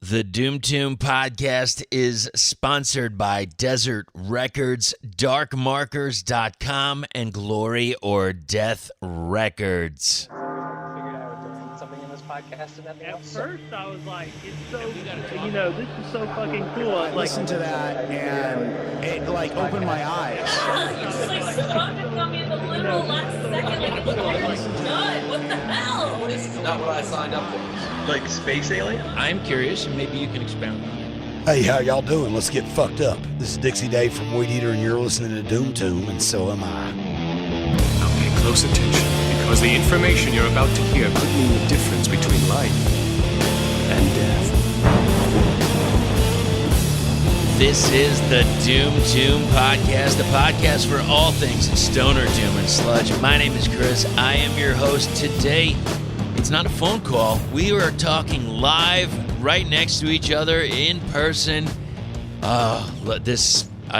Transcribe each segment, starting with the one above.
The Doom Tomb podcast is sponsored by Desert Records, darkmarkers.com, and Glory or Death Records. Figured I would learn something in this podcast and everything At else. first, I was like, it's so, this is so fucking cool. I was like, Listen to that, and it like opened my eyes. You just like stopped it on me in the literal last second. Like, look, I'm almost done. What the hell? This is not what I signed up for. Like space alien? I'm curious, and maybe you can expound on it. Hey, how y'all doing? Let's get fucked up. This is Dixie Dave from Weed Eater, and you're listening to Doom Tomb, and so am I. Now pay close attention, because the information you're about to hear could mean the difference between life and death. This is the Doom Tomb podcast, the podcast for all things stoner, doom, and sludge. My name is Chris. I am your host today. It's not a phone call. We are talking live right next to each other in person. I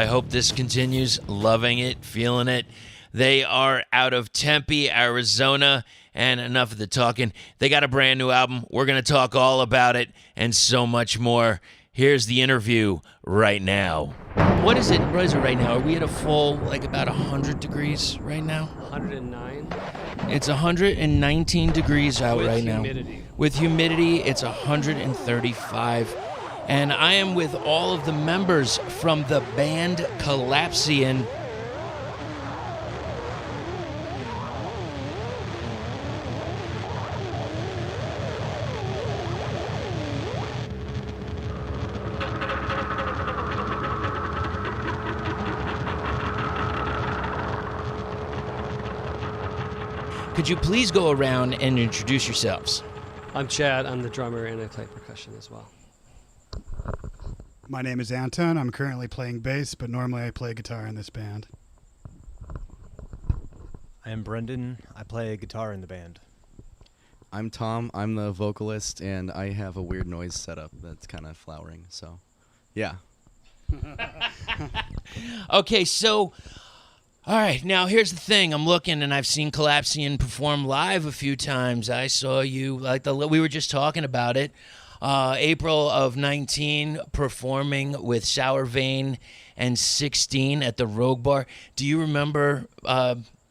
hope this continues. Loving it, feeling it. They are out of Tempe, Arizona. And enough of the talking. They got a brand new album. We're going to talk all about it and so much more. Here's the interview right now. What is it right now? Are we at a full, about 100 degrees right now? 109. It's 119 degrees out right now. With humidity, it's 135. And I am with all of the members from the band Collapsian. Could you please go around and introduce yourselves? I'm Chad. I'm the drummer, and I play percussion as well. My name is Anton. I'm currently playing bass, but normally I play guitar in this band. I am Brendan. I play guitar in the band. I'm Tom. I'm the vocalist, and I have a weird noise setup that's kind of flowering, so yeah. Okay, so... All right, now here's the thing. I'm looking, and I've seen Collapsian perform live a few times. I saw you, we were just talking about it, April of 19, performing with Sour Vein and 16 at the Rogue Bar. Do you remember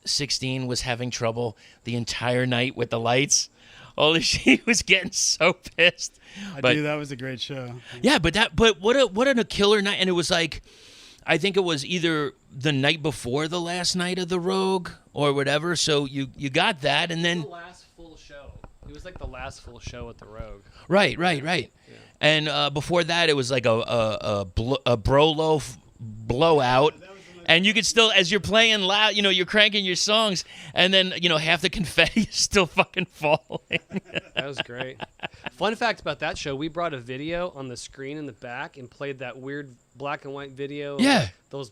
16 was having trouble the entire night with the lights? Holy shit, he was getting so pissed. I do. That was a great show. Yeah, but what a killer night, and it was like. I think it was either the night before the last night of the Rogue or whatever. So you got that, and then the last full show. It was like the last full show at the Rogue. Right. Yeah. And before that, it was like a Brolo blowout. And you could still, as you're playing loud, you're cranking your songs, and then, half the confetti is still fucking falling. That was great. Fun fact about that show, we brought a video on the screen in the back and played that weird black and white video. Yeah. Those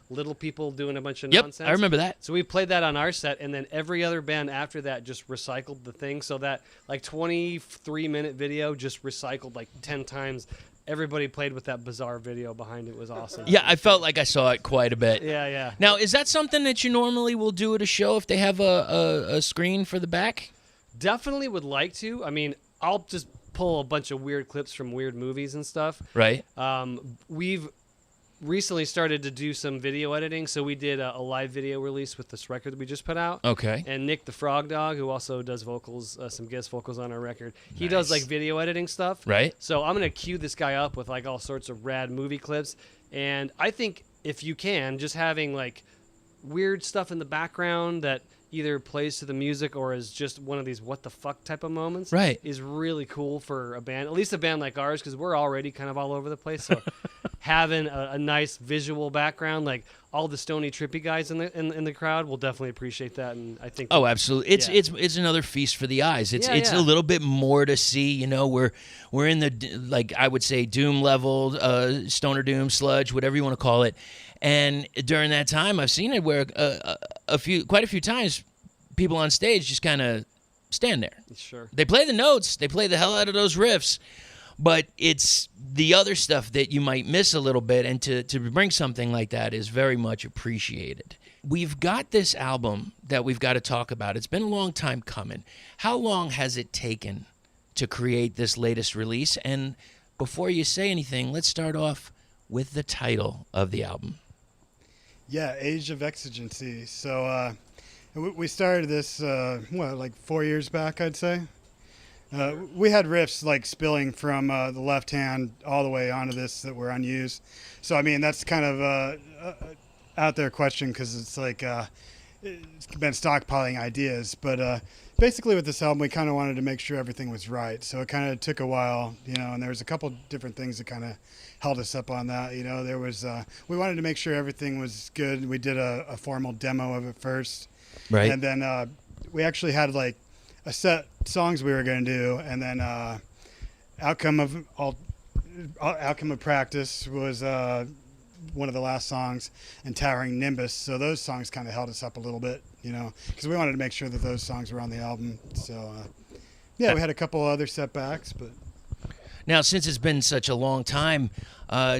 little people doing a bunch of Yep, nonsense. I remember that. So we played that on our set, and then every other band after that just recycled the thing. So that 23-minute video just recycled 10 times. Everybody played with that bizarre video behind it. It was awesome. Yeah, I felt like I saw it quite a bit. Yeah. Now, is that something that you normally will do at a show if they have a screen for the back? Definitely would like to. I mean, I'll just pull a bunch of weird clips from weird movies and stuff. Right. We've recently started to do some video editing, so we did a live video release with this record that we just put out. Okay. And Nick the Frog Dog, who also does vocals, some guest vocals on our record, he does video editing stuff. Right. So I'm gonna cue this guy up with all sorts of rad movie clips, and I think if you can, just having weird stuff in the background that either plays to the music or is just one of these what the fuck type of moments, right, is really cool for a band, at least a band like ours, because we're already kind of all over the place. So having a nice visual background, all the stony trippy guys in the crowd will definitely appreciate that, and I think. Oh, absolutely! It's another feast for the eyes. It's a little bit more to see. We're in the I would say doom level, stoner doom, sludge, whatever you want to call it. And during that time, I've seen it where quite a few times, people on stage just kind of stand there. Sure. They play the notes, they play the hell out of those riffs, but it's the other stuff that you might miss a little bit, and to bring something like that is very much appreciated. We've got this album that we've got to talk about. It's been a long time coming. How long has it taken to create this latest release, and before you say anything, let's start off with the title of the album. Yeah, Age of Exigency. So we started this, like 4 years back, I'd say. We had riffs like spilling from the left hand all the way onto this that were unused. So, I mean, that's kind of out there question because it's like it's been stockpiling ideas. But basically with this album, we kind of wanted to make sure everything was right. So it kind of took a while, and there was a couple different things that kind of held us up on that. There was we wanted to make sure everything was good. We did a formal demo of it first. Right. And then we actually had like a set songs we were going to do, and then Outcome of Practice was one of the last songs, and Towering Nimbus. So those songs kind of held us up a little bit, because we wanted to make sure that those songs were on the album. So we had a couple other setbacks, but now since it's been such a long time,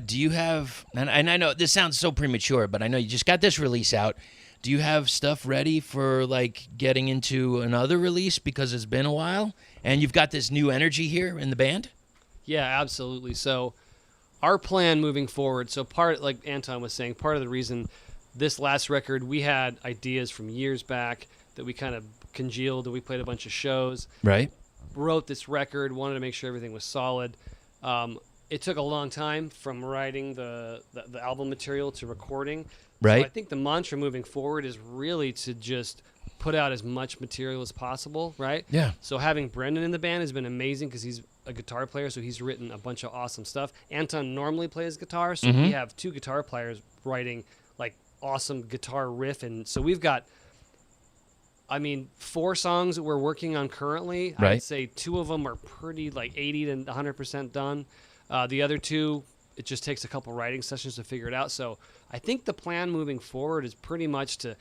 do you have? And I know this sounds so premature, but I know you just got this release out. Do you have stuff ready for like getting into another release because it's been a while and you've got this new energy here in the band? Yeah, absolutely. So our plan moving forward, so like Anton was saying, part of the reason this last record, we had ideas from years back that we kind of congealed and we played a bunch of shows. Right. Wrote this record, wanted to make sure everything was solid. It took a long time from writing the album material to recording. Right. So I think the mantra moving forward is really to just put out as much material as possible, right? Yeah. So having Brendan in the band has been amazing because he's a guitar player, so he's written a bunch of awesome stuff. Anton normally plays guitar, so we have two guitar players writing like awesome guitar riff, and so we've got 4 songs that we're working on currently. Right. I'd say 2 of them are pretty like 80 to 100% done. The other 2, it just takes a couple writing sessions to figure it out. So I think the plan moving forward is pretty much to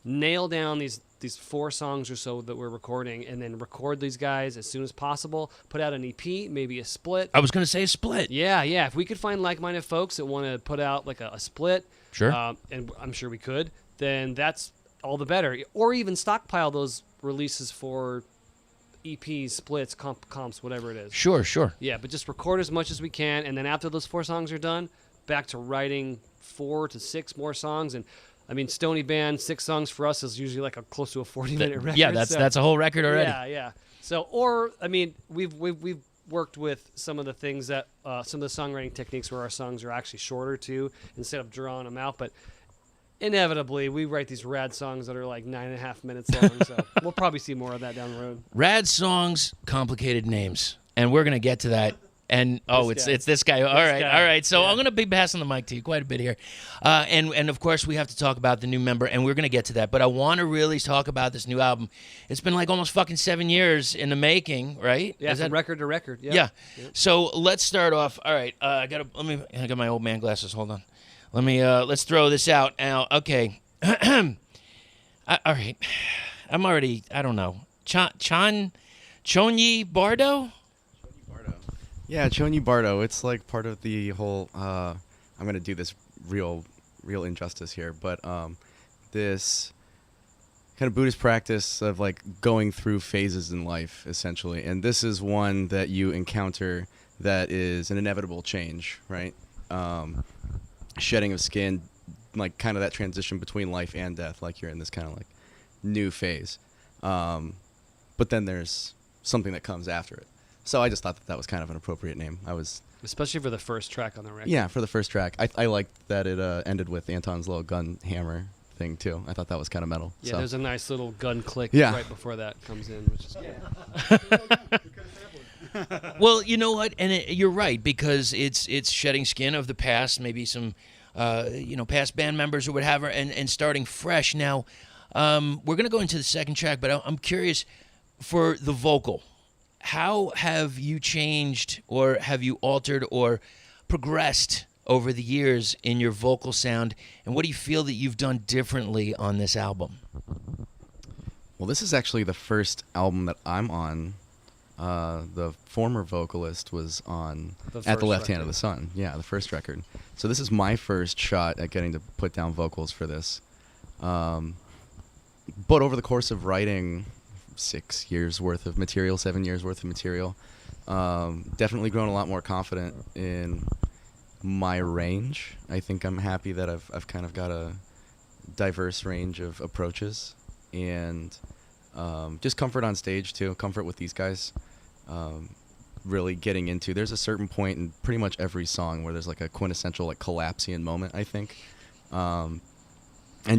nail down these 4 songs or so that we're recording, and then record these guys as soon as possible. Put out an EP, maybe a split. I was going to say a split. Yeah. If we could find like-minded folks that want to put out like a split, Sure. and I'm sure we could, then that's all the better. Or even stockpile those releases for EPs, splits, comps, whatever it is. Sure. Yeah, but just record as much as we can, and then after those 4 songs are done, back to writing 4 to 6 more songs. And I mean, Stony Band, 6 songs for us is usually like close to a 40-minute record. Yeah, that's a whole record already. Yeah. So, or I mean, we've worked with some of the things that some of the songwriting techniques where our songs are actually shorter too, instead of drawing them out. But inevitably, we write these rad songs that are like 9.5 minutes long. So we'll probably see more of that down the road. Rad songs, complicated names, and we're gonna get to that. And it's this guy. All right. So I'm gonna be passing the mic to you quite a bit here, and of course we have to talk about the new member, and we're gonna get to that. But I want to really talk about this new album. It's been like almost fucking 7 years in the making, right? Yeah, from record to record. Yeah. So let's start off. All right. I got my old man glasses. Hold on. Let's throw this out now. Okay. All right. I'm already. I don't know. Chonyi Bardo. Yeah, Chonyi Bardo. It's like part of the whole. I'm gonna do this real injustice here, but this kind of Buddhist practice of like going through phases in life, essentially, and this is one that you encounter that is an inevitable change, right? Shedding of skin, like kind of that transition between life and death, like you're in this kind of like new phase, but then there's something that comes after it. So I just thought that was kind of an appropriate name. Especially for the first track on the record. Yeah, for the first track. I liked that it ended with Anton's little gun hammer thing, too. I thought that was kind of metal. Yeah, there's a nice little gun click right before that comes in, which is cool. Well, you know what? And you're right, because it's shedding skin of the past, maybe some past band members or whatever, and starting fresh. Now, we're going to go into the second track, but I'm curious for the vocal. How have you changed, or have you altered or progressed over the years in your vocal sound, and what do you feel that you've done differently on this album? Well, this is actually the first album that I'm on. The former vocalist was on At the Left Hand of the Sun. Yeah, the first record. So this is my first shot at getting to put down vocals for this. But over the course of writing 7 years worth of material, Definitely grown a lot more confident in my range. I think I'm happy that I've kind of got a diverse range of approaches, and just comfort on stage too, comfort with these guys. Really getting into, there's a certain point in pretty much every song where there's like a quintessential like Collapsian moment, I think, and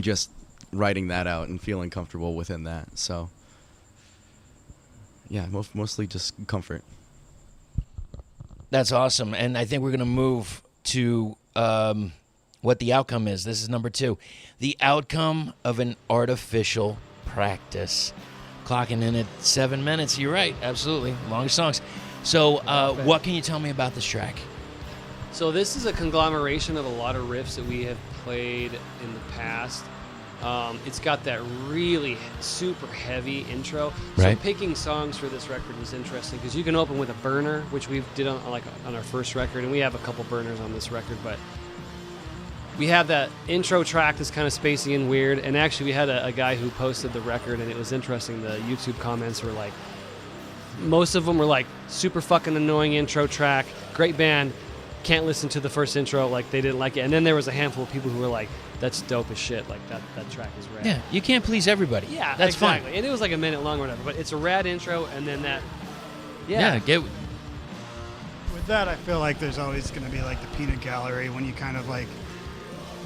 just writing that out and feeling comfortable within that. So yeah, mostly just comfort. That's awesome. And I think we're going to move to what the outcome is. This is number 2. The outcome of an artificial practice. Clocking in at 7 minutes. You're right. Absolutely. Long songs. So what can you tell me about this track? So this is a conglomeration of a lot of riffs that we have played in the past. It's got that really super heavy intro. Right. So picking songs for this record was interesting because you can open with a burner, which we did on our first record, and we have a couple burners on this record, but we have that intro track that's kind of spacey and weird. And actually, we had a guy who posted the record, and it was interesting. The YouTube comments were like, most of them were like, super fucking annoying intro track, great band, can't listen to the first intro, like they didn't like it. And then there was a handful of people who were like, that's dope as shit, like that track is rad. Yeah, you can't please everybody. Yeah, that's exactly. fine. And it was like a minute long or whatever, but it's a rad intro, and then that, Yeah, With that, I feel like there's always going to be like the peanut gallery when you kind of like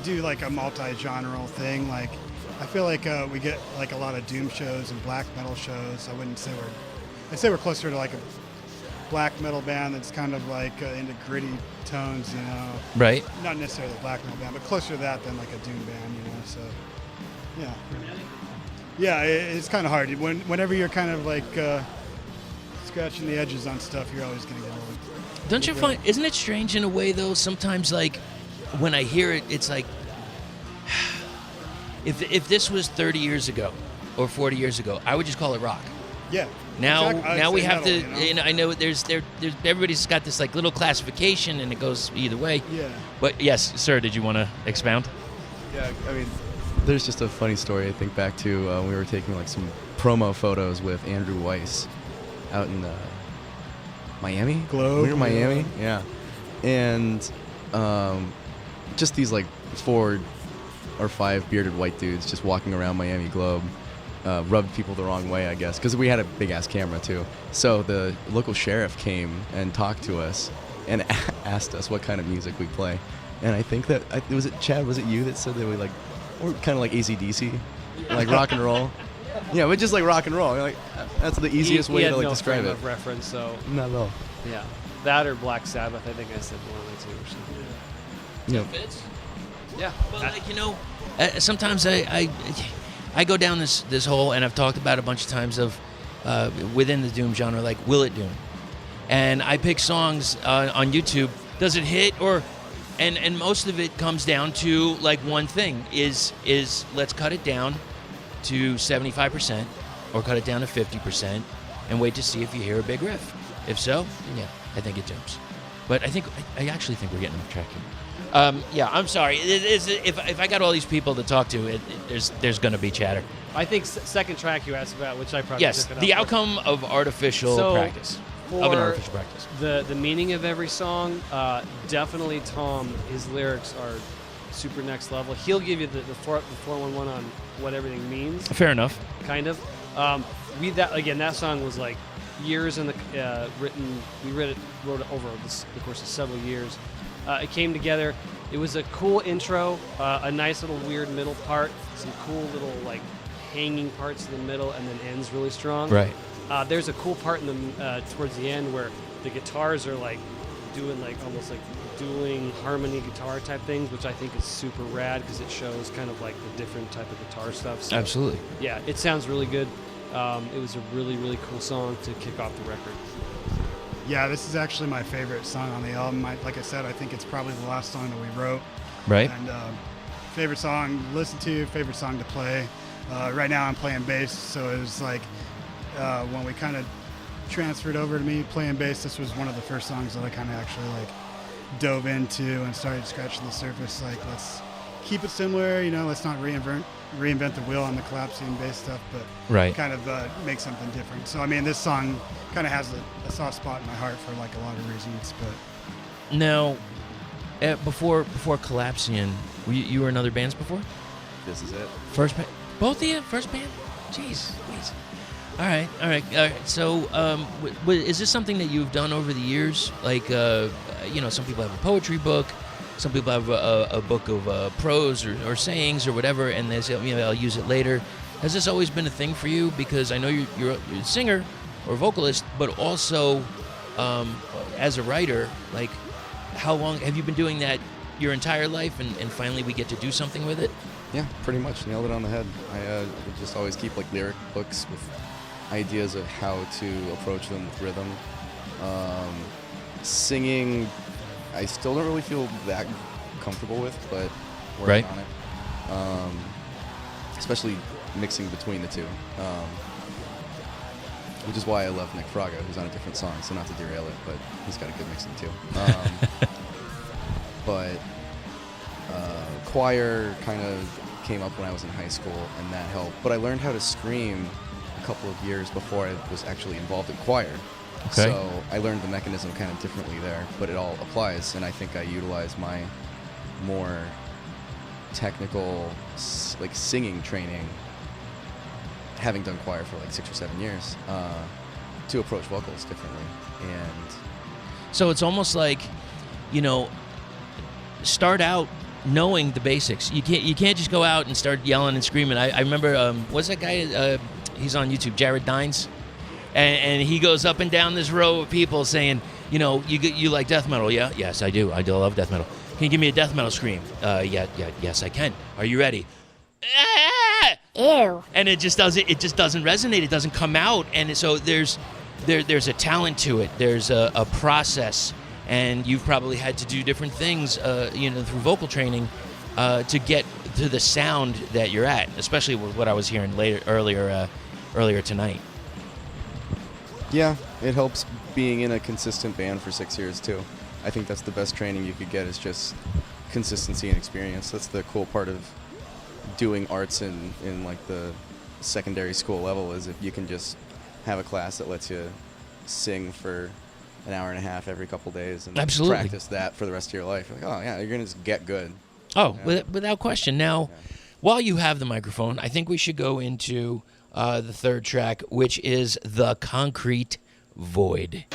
do like a multi-genre thing. Like I feel like we get like a lot of doom shows and black metal shows. I'd say we're closer to like a black metal band that's kind of like into gritty tones, you know. Right. Not necessarily a black metal band, but closer to that than like a doom band, you know. So, yeah. Yeah, it's kind of hard. Whenever you're kind of like scratching the edges on stuff, you're always going to get a little. Don't you find, isn't it strange in a way though, sometimes like when I hear it, it's like, if this was 30 years ago or 40 years ago, I would just call it rock. Yeah. Now, exactly. now we have metal, to. you know? You know, I know there's everybody's got this like little classification, and it goes either way. Yeah. But yes, sir, did you want to expound? Yeah, I mean, there's just a funny story I think back to when we were taking like some promo photos with Andrew Weiss out in Miami. Globe. We were in Miami, yeah. And just these like 4 or 5 bearded white dudes just walking around Miami Globe. Rubbed people the wrong way, I guess, because we had a big-ass camera, too. So the local sheriff came and talked to us and asked us what kind of music we play. And I think that, was it Chad, was it you that said that we like, we're kind of like AC/DC, like rock and roll? Yeah, but just like rock and roll. Like, that's the easiest way to like describe it. Of reference, so Not at all. yeah, that or Black Sabbath. I think I said one of the two or something. Yeah. Fits. Yeah. Well, like, you know, sometimes I go down this hole, and I've talked about it a bunch of times of within the doom genre, like, will it doom? And I pick songs on YouTube. Does it hit? And most of it comes down to like one thing is let's cut it down to 75% or cut it down to 50% and wait to see if you hear a big riff. If so, then yeah, I think it dooms. But I actually think we're getting off track here. Yeah, I'm sorry. If I got all these people to talk to, there's going to be chatter. I think second track you asked about, which I probably Yes, took it the up outcome of artificial practice. Of an artificial practice. The meaning of every song, definitely Tom, his lyrics are super next level. He'll give you the 411 on what everything means. Fair enough. Kind of. That song was like years in the written. We wrote it over the course of several years. It came together. It was a cool intro, a nice little weird middle part, some cool little like hanging parts in the middle, and then ends really strong. Right. There's a cool part in the towards the end where the guitars are like doing like almost like dueling harmony guitar type things, which I think is super rad because it shows kind of like the different type of guitar stuff. So, Absolutely. yeah, it sounds really good. It was a really, really cool song to kick off the record. Yeah, this is actually my favorite song on the album. Like I said, I think it's probably the last song that we wrote. Right. And favorite song to listen to, favorite song to play. Right now I'm playing bass, so it was like when we kind of transferred over to me playing bass, this was one of the first songs that I kind of actually like dove into and started scratching the surface. Like, let's keep it similar, let's not reinvent reinvent the wheel on the Collapsian bass stuff, but Right. kind of make something different. So I mean, this song kind of has a soft spot in my heart for like a lot of reasons. But Now, before Collapsian, you were in other bands before? This is it. First band? Both of you? First band? Jeez. All right. So, is this something that you've done over the years? Like, some people have a poetry book, some people have a book of prose or sayings or whatever, and they say, I'll use it later. Has this always been a thing for you? Because I know you're a singer or vocalist, but also as a writer, like, how long have you been doing that your entire life, and finally we get to do something with it? Yeah, pretty much nailed it on the head. I would just always keep like lyric books with ideas of how to approach them with rhythm. Singing, I still don't really feel that comfortable with, but working on it. Especially mixing between the two. Which is why I love Nick Fraga, who's on a different song, so not to derail it, but he's got a good mixing too. But choir kind of came up when I was in high school, and that helped. But I learned how to scream a couple of years before I was actually involved in choir. Okay. So I learned the mechanism kind of differently there, but it all applies, and I think I utilize my more technical like singing training, having done choir for like 6 or 7 years, to approach vocals differently. And so it's almost like, start out knowing the basics. You can't just go out and start yelling and screaming. I remember, what's that guy? He's on YouTube, Jared Dines, and he goes up and down this row of people saying, you like death metal? Yeah, yes, I do. I do love death metal. Can you give me a death metal scream? Yes, I can. Are you ready? Ew. And it just doesn't resonate. It doesn't come out. And so there's a talent to it. There's a process. And you've probably had to do different things, through vocal training, to get to the sound that you're at, especially with what I was hearing earlier tonight. yeah, it helps being in a consistent band for 6 years too. I think that's the best training you could get, is just consistency and experience. That's the cool part of doing arts in like the secondary school level, is if you can just have a class that lets you sing for an hour and a half every couple days and Absolutely. practice that for the rest of your life. Like, oh yeah, you're gonna just get good. Oh, without question. Now, while you have the microphone, I think we should go into the third track, which is The Concrete Void.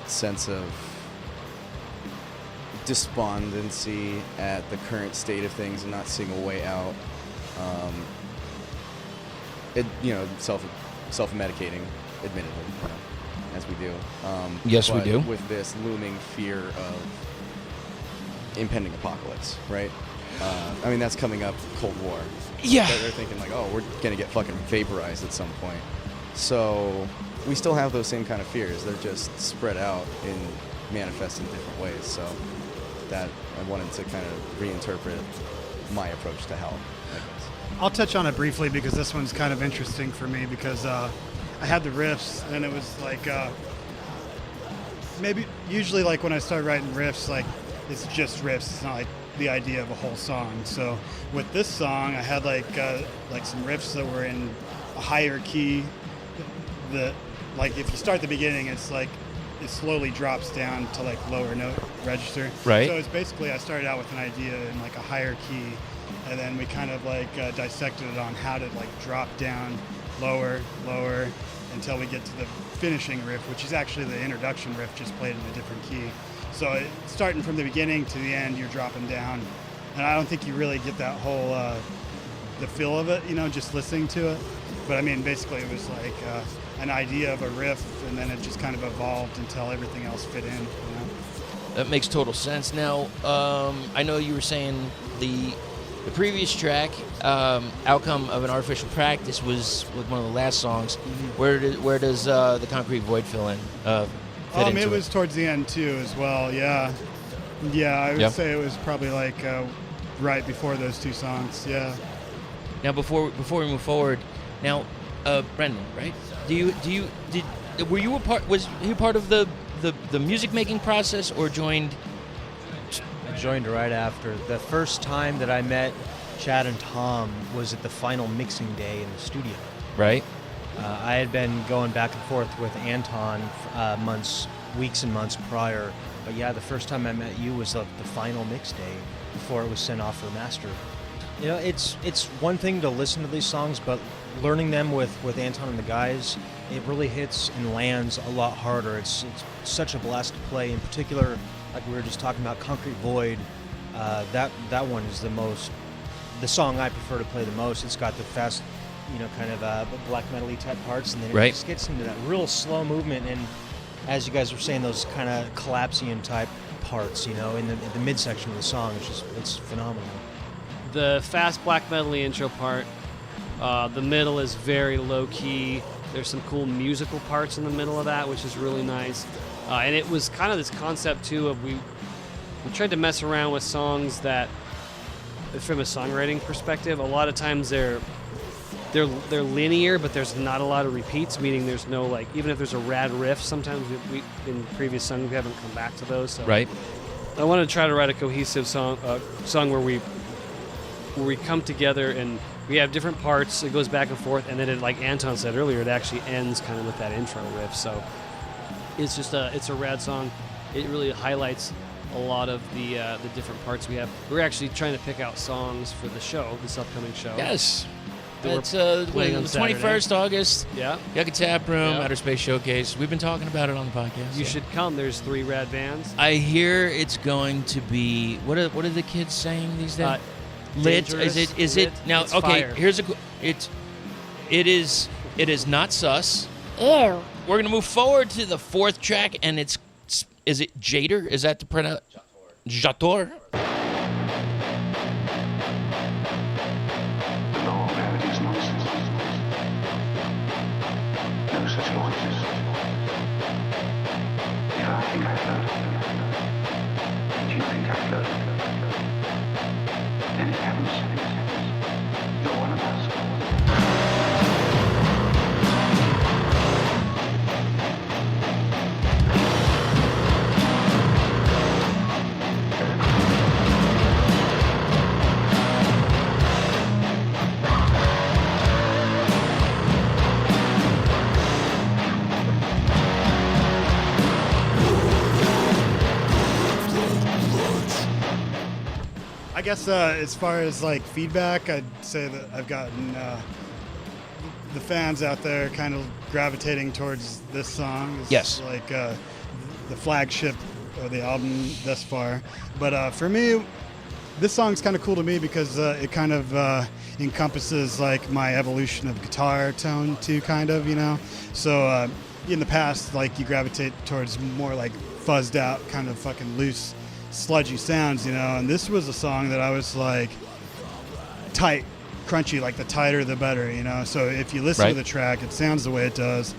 Sense of despondency at the current state of things and not seeing a way out. Self-medicating, admittedly, as we do. Yes, we do. With this looming fear of impending apocalypse, right? I mean, that's coming up Cold War. Yeah. They're thinking like, oh, we're gonna get fucking vaporized at some point. So we still have those same kind of fears. They're just spread out and manifest in different ways. So that I wanted to kind of reinterpret my approach to hell, I guess. I'll touch on it briefly because this one's kind of interesting for me because I had the riffs and it was like maybe usually like when I start writing riffs, like it's just riffs. It's not like the idea of a whole song. So with this song, I had like some riffs that were in a higher key. Like if you start at the beginning, it's like it slowly drops down to like lower note register. Right. So it's basically I started out with an idea in like a higher key, and then we kind of like dissected it on how to like drop down lower until we get to the finishing riff, which is actually the introduction riff just played in a different key. So starting from the beginning to the end, you're dropping down, and I don't think you really get that whole the feel of it, just listening to it. But I mean, basically, it was like an idea of a riff, and then it just kind of evolved until everything else fit in. That makes total sense. Now, I know you were saying the previous track, "Outcome of an Artificial Practice," was one of the last songs. Mm-hmm. Where does the Concrete Void fit into It was towards the end too, as well. Yeah, I would say it was probably like right before those two songs. Yeah. Now, before we move forward, now, Brendan, right? Were you was you part of the music making process or joined? I joined right after. The first time that I met Chad and Tom was at the final mixing day in the studio. Right. I had been going back and forth with Anton weeks and months prior. But yeah, the first time I met you was the final mix day before it was sent off for master. It's one thing to listen to these songs, but learning them with Anton and the guys, it really hits and lands a lot harder. It's such a blast to play. In particular, like we were just talking about, Concrete Void, that one is the song I prefer to play the most. It's got the fast, kind of black metal-y type parts, and then it just gets into that real slow movement, and as you guys were saying, those kind of Collapsian type parts, in the midsection of the song. It's phenomenal. The fast black metal-y intro part, the middle is very low-key. There's some cool musical parts in the middle of that, which is really nice. And it was kind of this concept, too, of we tried to mess around with songs that, from a songwriting perspective, a lot of times they're linear, but there's not a lot of repeats, meaning there's no, like, even if there's a rad riff, sometimes we in previous songs we haven't come back to those. So Right. I wanted to try to write a cohesive song where we come together and we have different parts. It goes back and forth, and then it, like Anton said earlier, it actually ends kind of with that intro riff. So it's just it's a rad song. It really highlights a lot of the different parts we have. We're actually trying to pick out songs for the show, this upcoming show. Yes. That It's we're the playing on 21st August. Yeah. Yucca Tap Room, Yeah. Outer Space Showcase. We've been talking about it on the podcast. You should come. There's 3 rad bands. I hear it's going to be. What are the kids saying these days? Lit. Dangerous, Is lit, it now? it's Okay. fire. Here's it is not sus. Ew. We're gonna move forward to the 4th track, and is it Jader? Is that the pronoun? Jator. I guess as far as like feedback, I'd say that I've gotten the fans out there kind of gravitating towards this song. It's Yes. like the flagship of the album thus far. But for me, this song's kind of cool to me because it kind of encompasses like my evolution of guitar tone too, kind of, So in the past, like you gravitate towards more like fuzzed out, kind of fucking loose sludgy sounds, and this was a song that I was like tight, crunchy, like the tighter the better, so if you listen to the track, it sounds the way it does.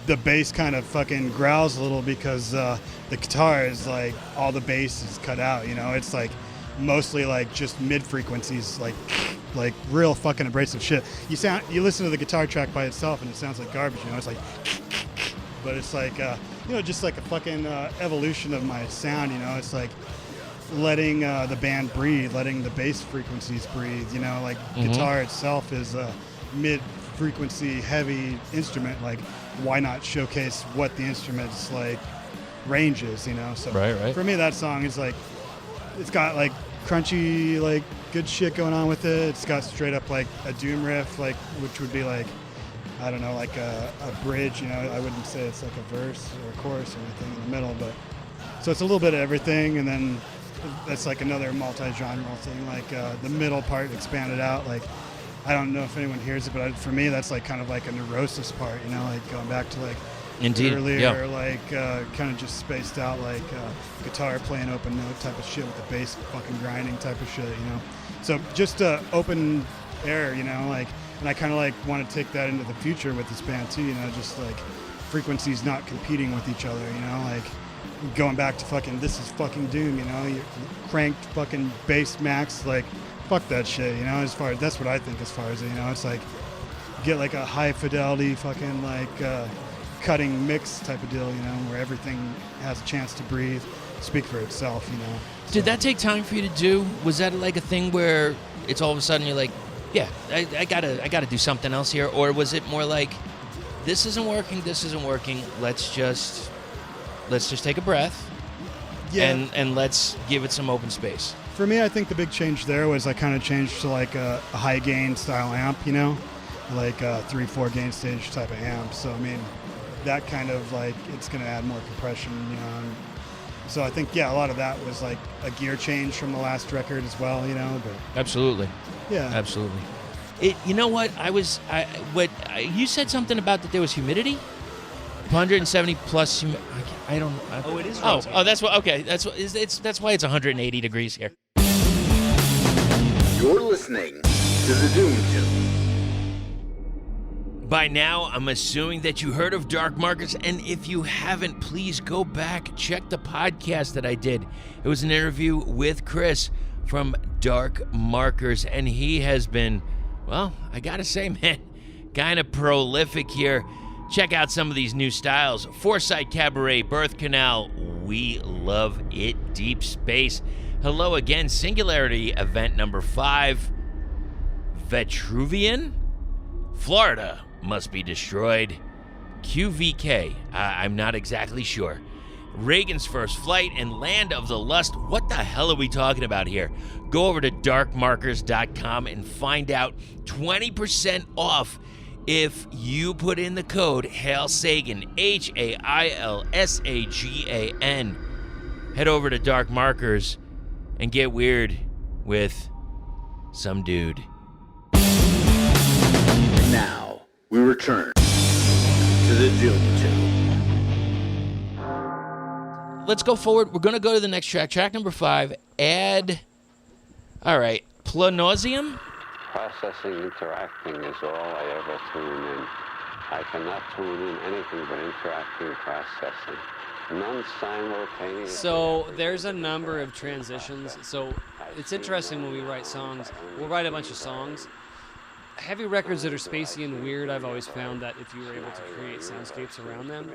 The bass kind of fucking growls a little because the guitar is like all the bass is cut out, it's like mostly like just mid frequencies, like real fucking abrasive shit. You listen to the guitar track by itself and it sounds like garbage, it's like, but it's like just like a fucking evolution of my sound, it's like letting the band breathe, letting the bass frequencies breathe, like guitar itself is a mid frequency heavy instrument, like why not showcase what the instrument's like range is, so right. For me that song is like, it's got like crunchy, like good shit going on with it. It's got straight up like a doom riff, like which would be like, I don't know, like a bridge, I wouldn't say it's like a verse or a chorus or anything in the middle, but so it's a little bit of everything, and then that's like another multi-genre thing, like the middle part expanded out, like I don't know if anyone hears it, but for me that's like kind of like a Neurosis part, like going back to like earlier, like kind of just spaced out, like guitar playing open note type of shit with the bass fucking grinding type of shit, so just open air, like, and I kind of like want to take that into the future with this band too, just like frequencies not competing with each other, like going back to fucking this is fucking doom, you cranked fucking bass max, like fuck that shit, as far as that's what I think as far as it's like get like a high fidelity fucking like cutting mix type of deal, where everything has a chance to breathe, speak for itself, Did that take time for you to do? Was that like a thing where it's all of a sudden you're like, yeah, I gotta do something else here, or was it more like this isn't working, let's just take a breath, and let's give it some open space? For me, I think the big change there was I kind of changed to like a high gain style amp, like a 3-4 gain stage type of amp. So I mean, that kind of like it's going to add more compression, and so I think a lot of that was like a gear change from the last record as well, But Absolutely. Yeah. Absolutely. You know what? You said something about that there was humidity. 170 plus. I don't. It is. Oh, that's what. Okay, that's why it's 180 degrees here. You're listening to the Doom Tomb. By now, I'm assuming that you heard of Dark Markers, and if you haven't, please go back, check the podcast that I did. It was an interview with Chris from Dark Markers, and he has been, well, I gotta say, man, kind of prolific here. Check out some of these new styles. Foresight Cabaret, Birth Canal, We Love It, Deep Space. Hello again, Singularity, event number 5. Vitruvian? Florida Must Be Destroyed. QVK, I'm not exactly sure. Reagan's First Flight and Land of the Lust. What the hell are we talking about here? Go over to darkmarkers.com and find out 20% off if you put in the code HAILSAGAN, HAILSAGAN. Head over to Dark Markers and get weird with some dude. And now, we return to the Doom Tomb. Let's go forward. We're going to go to the next track. Track number 5. All right. Planosium? Processing, interacting is all I ever tune in. I cannot tune in anything but interacting, processing. Non-simultaneous. So there's a number of transitions. So it's interesting when we write songs. We'll write a bunch of songs. Heavy records that are spacey and weird, I've always found that if you were able to create soundscapes around them,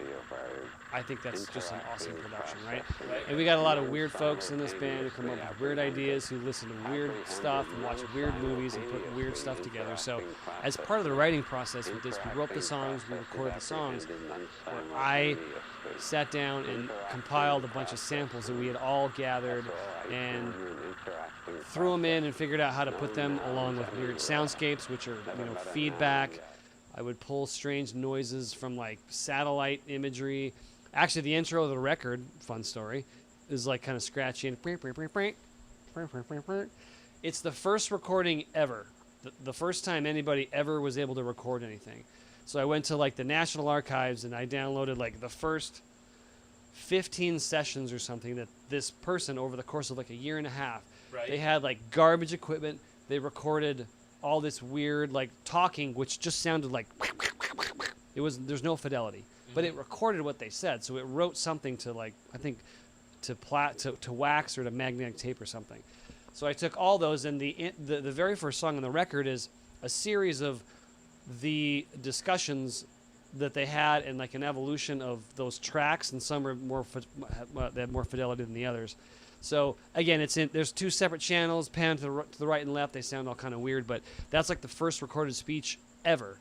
I think that's just an awesome production, right? And we got a lot of weird folks in this band who come up with weird ideas, who listen to weird stuff and watch weird movies and put weird stuff together. So as part of the writing process with this, we wrote the songs, we recorded the songs, where I sat down and compiled a bunch of samples that we had all gathered and threw them in and figured out how to put them along with weird soundscapes, which are, feedback. I would pull strange noises from like satellite imagery. Actually, the intro of the record, fun story, is like kind of scratchy and it's the first recording ever. The first time anybody ever was able to record anything. So I went to like the National Archives and I downloaded like the first 15 sessions or something that this person over the course of like a year and a half, Right. they had like garbage equipment. They recorded all this weird like talking, which just sounded like there's no fidelity, but it recorded what they said. So it wrote something to like, I think to wax or to magnetic tape or something. So I took all those, and the very first song on the record is a series of the discussions that they had and like an evolution of those tracks, and some are they have more fidelity than the others. So again, there's two separate channels, pan to the right and left. They sound all kind of weird, but that's like the first recorded speech ever.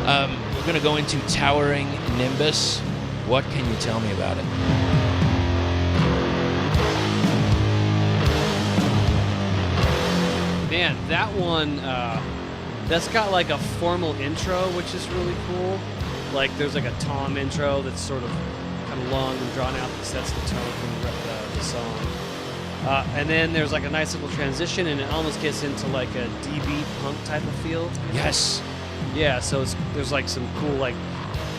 We're going to go into Towering Nimbus. What can you tell me about it? Man, that one, that's got like a formal intro, which is really cool. Like there's like a tom intro that's sort of kind of long and drawn out that sets the tone for the song. And then there's like a nice little transition, and it almost gets into like a DB punk type of feel. Yes. Yeah, so there's like some cool like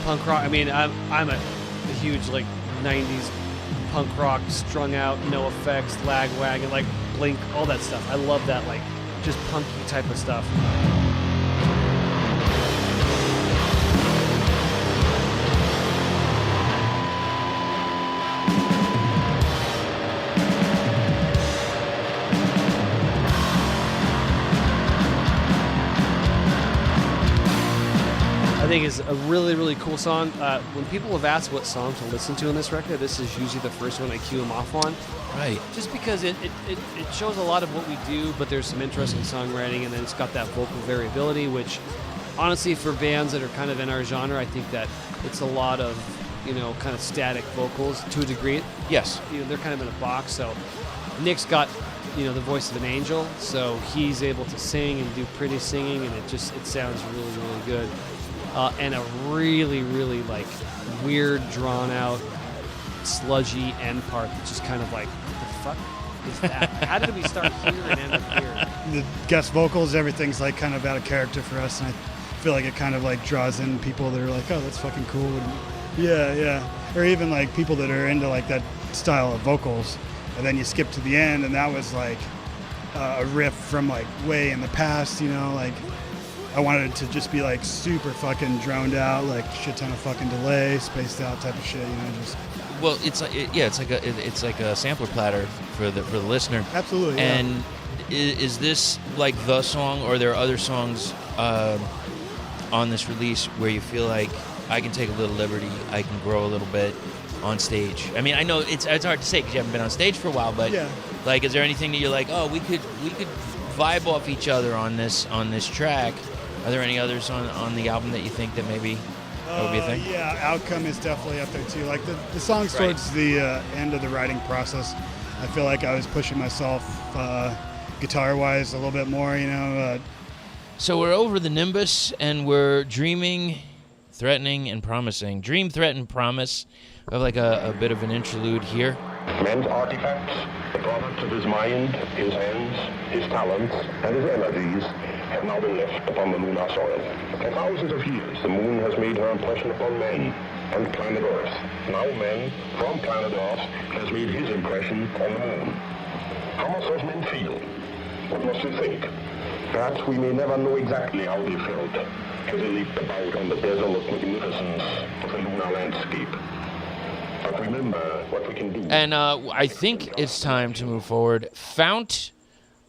punk rock. I mean, I'm a huge like 90s punk rock, strung out, no effects, Lagwagon, like Blink, all that stuff. I love that like just punky type of stuff. I think is a really, really cool song. When people have asked what song to listen to on this record, this is usually the first one I cue them off on. Right. Just because it shows a lot of what we do, but there's some interesting songwriting, and then it's got that vocal variability, which honestly for bands that are kind of in our genre, I think that it's a lot of, kind of static vocals to a degree. Yes. They're kind of in a box. So Nick's got, the voice of an angel, so he's able to sing and do pretty singing, and it sounds really, really good. And a really, really like weird, drawn out, sludgy end part that's just kind of like, what the fuck is that? How did we start here and end up here? The guest vocals, everything's like kind of out of character for us, and I feel like it kind of like draws in people that are like, oh, that's fucking cool. And yeah. Or even like people that are into like that style of vocals, and then you skip to the end, and that was like a riff from like way in the past, like I wanted it to just be like super fucking droned out, like shit ton of fucking delay, spaced out type of shit, just. Well, it's like a sampler platter for the listener. Absolutely. Yeah. And is this like the song, or are there other songs on this release where you feel like I can take a little liberty, I can grow a little bit on stage? I mean, I know it's hard to say because you haven't been on stage for a while, but like, is there anything that you're like, oh, we could vibe off each other on this track? Are there any others on the album that you think that maybe that would be a thing? Yeah, Outcome is definitely up there too. Like the songs towards the end of the writing process, I feel like I was pushing myself guitar-wise a little bit more, So we're over the Nimbus, and we're dreaming, threatening, and promising. Dream, threaten, promise. We have like a bit of an interlude here. Man's artifacts, the products of his mind, his hands, his talents, and his energies, have now been left upon the lunar soil. For thousands of years, the moon has made her impression upon men and planet Earth. Now man, from planet Earth, has made his impression on the moon. How must those men feel? What must they think? Perhaps we may never know exactly how they felt as they leaped about on the desolate magnificence of the lunar landscape. But remember what we can do. And I think it's time to move forward. Fount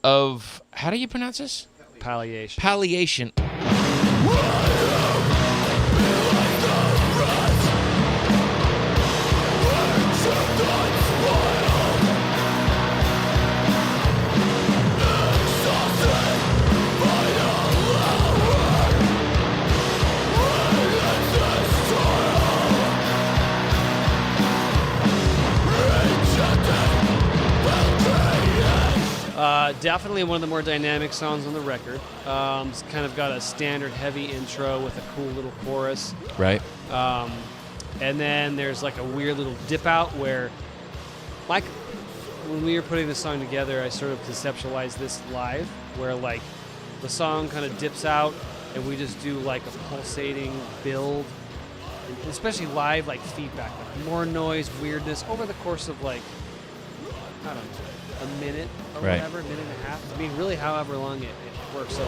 of, how do you pronounce this? Palliation. Palliation. Definitely one of the more dynamic songs on the record. It's kind of got a standard heavy intro with a cool little chorus. Right. And then there's like a weird little dip out where when we were putting this song together, I sort of conceptualized this live where like the song kind of dips out and we just do like a pulsating build especially live, like feedback, like more noise, weirdness over the course of like, I don't know, a minute or Right. whatever, minute and a half. I mean, really, however long it works. So.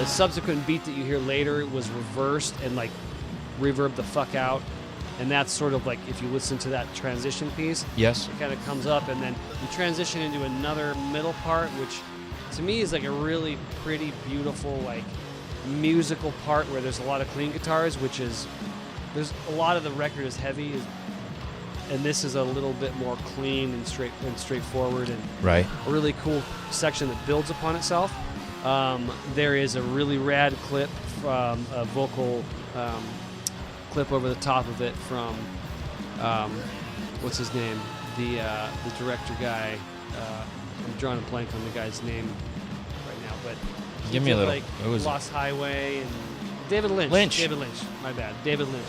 Subsequent beat that you hear later was reversed and like reverb the fuck out, and that's sort of like if you listen to that transition piece, Yes. it kind of comes up and then you transition into another middle part, which to me is like a really pretty beautiful like musical part where there's a lot of clean guitars, which is there's a lot of the record is heavy, and this is a little bit more clean and straightforward, and Right. a really cool section that builds upon itself. There is a really rad clip from a vocal clip over the top of it from what's his name, the director guy. I'm drawing a blank on the guy's name right now, but he Give me a did, little. like What was it? Lost Highway and David Lynch. Lynch. David Lynch. My bad. David Lynch.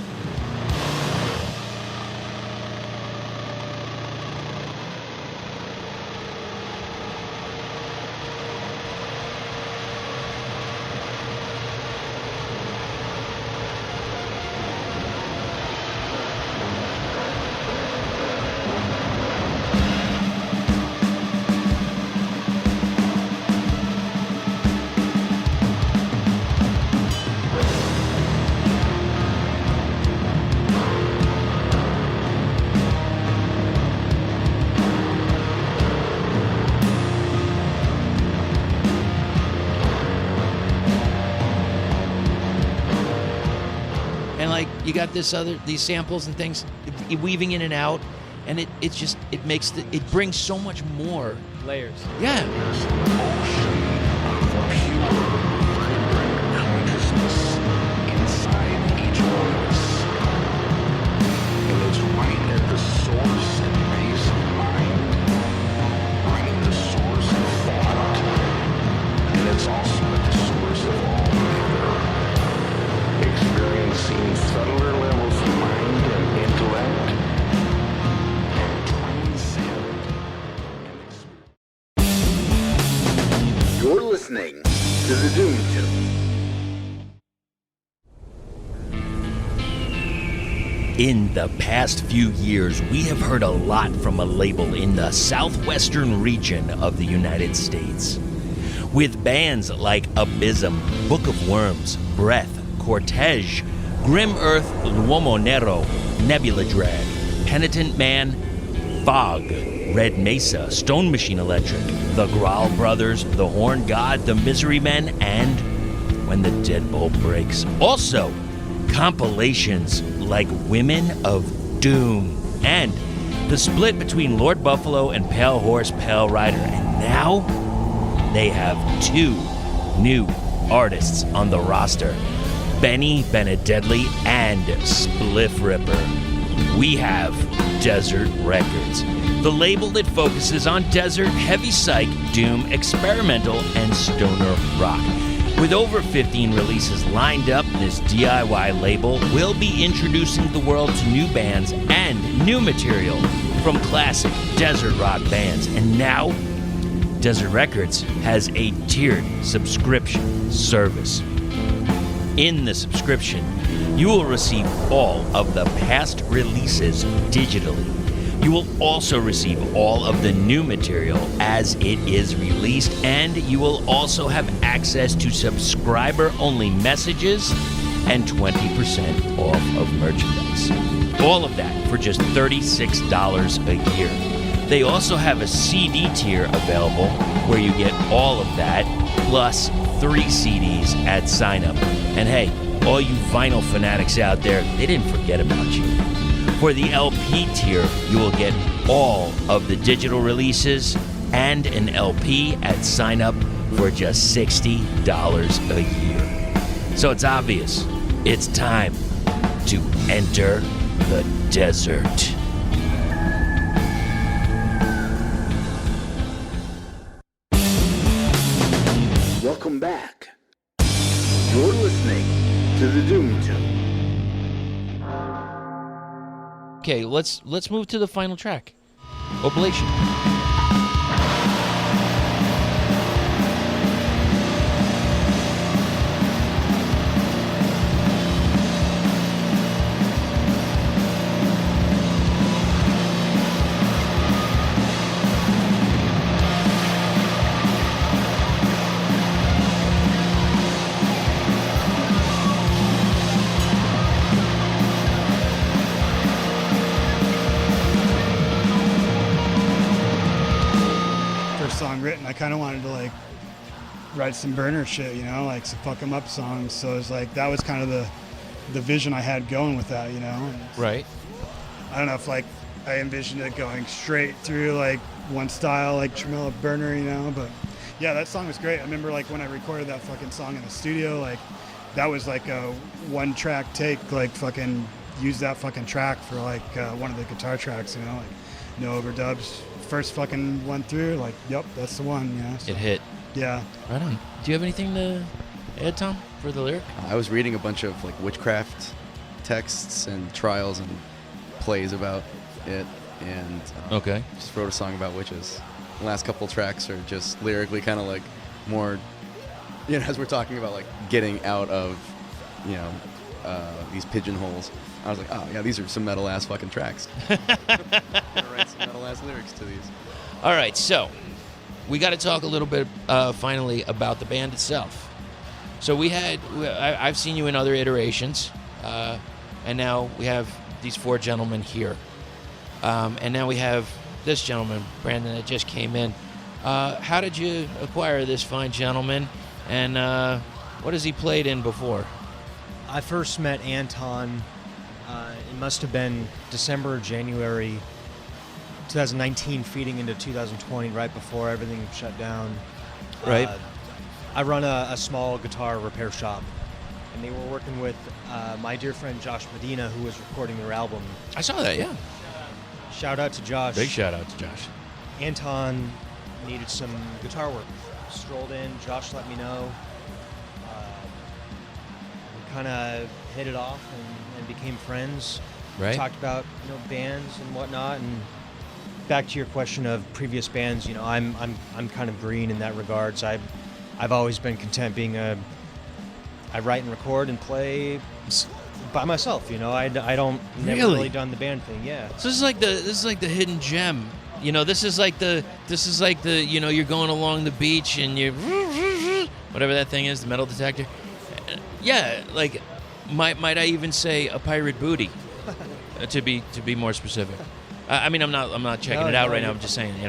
You got these samples and things weaving in and out, and it brings so much more layers. Yeah. Consciousness inside each one of us, and it's right at the source and base of mind, right at the source of thought, and it's also at the source of all matter. Experiencing subtler levels of mind and intellect, and transcend. You're listening to the Doom Tomb. In the past few years, we have heard a lot from a label in the southwestern region of the United States. With bands like Abysm, Book of Worms, Breath, Cortege, Grim Earth, L'Uomo Nero, Nebula Drag, Penitent Man, Fog, Red Mesa, Stone Machine Electric, The Growl Brothers, The Horn God, The Misery Men, and When the Deadbolt Breaks. Also, compilations like Women of Doom and The split between Lord Buffalo and Pale Horse Pale Rider, and now they have 2 new artists on the roster, Benny Benededli and Spliff Ripper. We have Desert Records, the label that focuses on desert, heavy psych, doom, experimental, and stoner rock. With over 15 releases lined up, this DIY label will be introducing the world to new bands and new material from classic desert rock bands. And now, Desert Records has a tiered subscription service. In the subscription, you will receive all of the past releases digitally. You will also receive all of the new material as it is released, and you will also have access to subscriber-only messages and 20% off of merchandise. All of that for just $36 a year. They also have a CD tier available where you get all of that, plus 3 CDs at sign-up. And hey, all you vinyl fanatics out there, they didn't forget about you. For the LP tier, you will get all of the digital releases and an LP at sign-up for just $60 a year. So it's obvious, it's time to enter the desert. Welcome back. You're listening to the Doom Tomb. Okay, let's move to the final track, Oblation. Song written, I kind of wanted to like write some burner shit, you know, like some fuck 'em up songs. So it's like that was kind of the vision I had going with that, you know. And right. I don't know if like I envisioned it going straight through like one style, like tremolo burner, you know. But yeah, that song was great. I remember like when I recorded that fucking song in the studio, like that was like a 1-track take, like fucking use that fucking track for like one of the guitar tracks, you know, like no overdubs. First fucking one through, like, yep, that's the one, yeah. So, it hit. Yeah. Right on. Do you have anything to add, Tom, for the lyric? I was reading a bunch of like witchcraft texts and trials and plays about it, and okay, just wrote a song about witches. The last couple tracks are just lyrically kind of like more, you know, as we're talking about like getting out of, you know, these pigeonholes. I was like, oh yeah, these are some metal ass fucking tracks. I'm gonna write some metal ass lyrics to these. All right, so we got to talk a little bit finally about the band itself. So I've seen you in other iterations, and now we have these 4 gentlemen here, and now we have this gentleman, Brandon, that just came in. How did you acquire this fine gentleman, and what has he played in before? I first met Anton. It must have been December or January 2019, feeding into 2020, right before everything shut down. Right. I run a small guitar repair shop, and they were working with my dear friend Josh Medina, who was recording their album. I saw that, yeah. Shout out to Josh. Big shout out to Josh. Anton needed some guitar work. Strolled in, Josh let me know. We kind of hit it off and became friends. Right. Talked about, you know, bands and whatnot, and back to your question of previous bands, you know, I'm kind of green in that regards. I've always been content being I write and record and play by myself, you know. I don't never really done the band thing, yeah. So this is like the hidden gem. You know, this is like the you know, you're going along the beach and you whatever that thing is, the metal detector. Yeah, like might I even say a pirate booty to be more specific. I mean, I'm not checking it out right now. I'm just saying, you